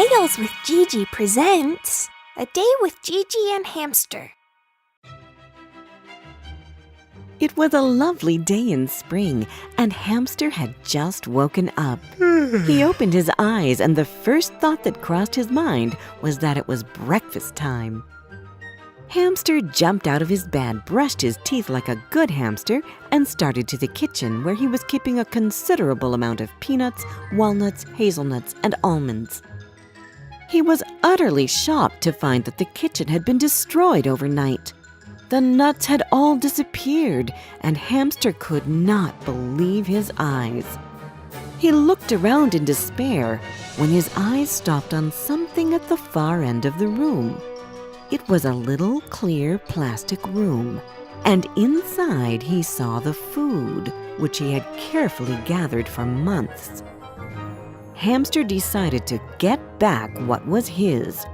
Tales with GiGi presents A Day with GiGi and Hamster. It was a lovely day in spring, and Hamster had just woken up. He opened his eyes, and the first thought that crossed his mind was that it was breakfast time. Hamster jumped out of his bed, brushed his teeth like a good hamster, and started to the kitchen, where he was keeping a considerable amount of peanuts, walnuts, hazelnuts, and almonds. He was utterly shocked to find that the kitchen had been destroyed overnight. The nuts had all disappeared, and Hamster could not believe his eyes. He looked around in despair when his eyes stopped on something at the far end of the room. It was a little clear plastic room, and inside he saw the food, which he had carefully gathered for months. Hamster decided to get back what was his.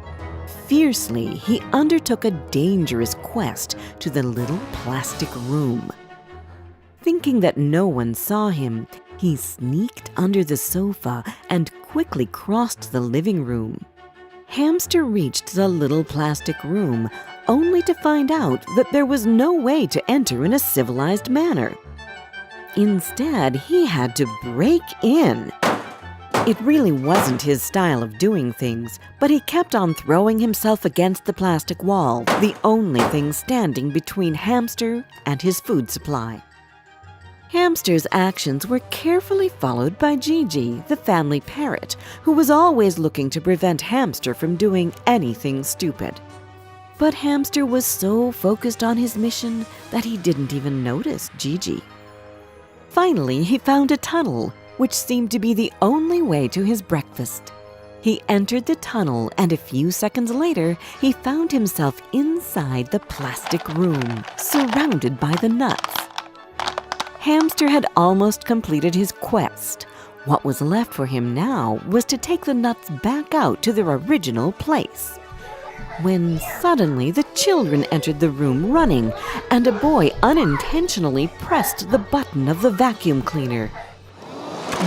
Fiercely, he undertook a dangerous quest to the little plastic room. Thinking that no one saw him, he sneaked under the sofa and quickly crossed the living room. Hamster reached the little plastic room, only to find out that there was no way to enter in a civilized manner. Instead, he had to break in. It really wasn't his style of doing things, but he kept on throwing himself against the plastic wall, the only thing standing between Hamster and his food supply. Hamster's actions were carefully followed by GiGi, the family parrot, who was always looking to prevent Hamster from doing anything stupid. But Hamster was so focused on his mission that he didn't even notice GiGi. Finally, he found a tunnel, which seemed to be the only way to his breakfast. He entered the tunnel, and a few seconds later, he found himself inside the plastic room, surrounded by the nuts. Hamster had almost completed his quest. What was left for him now was to take the nuts back out to their original place. When suddenly the children entered the room running, and a boy unintentionally pressed the button of the vacuum cleaner.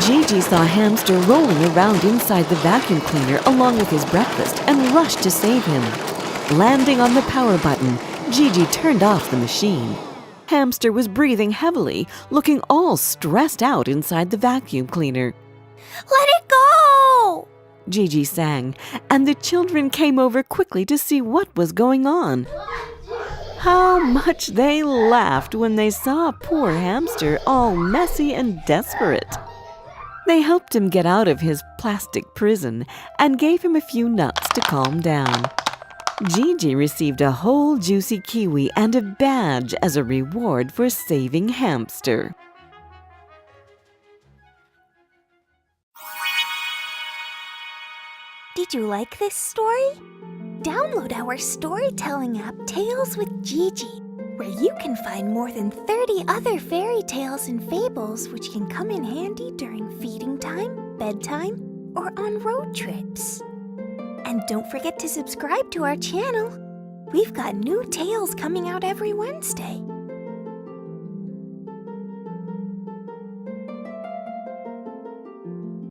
GiGi saw Hamster rolling around inside the vacuum cleaner along with his breakfast and rushed to save him. Landing on the power button, GiGi turned off the machine. Hamster was breathing heavily, looking all stressed out inside the vacuum cleaner. Let it go! GiGi sang, and the children came over quickly to see what was going on. How much they laughed when they saw poor Hamster all messy and desperate. They helped him get out of his plastic prison and gave him a few nuts to calm down. GiGi received a whole juicy kiwi and a badge as a reward for saving Hamster. Did you like this story? Download our storytelling app, Tales with GiGi, where you can find more than 30 other fairy tales and fables which can come in handy during feeding time, bedtime, or on road trips. And don't forget to subscribe to our channel. We've got new tales coming out every Wednesday.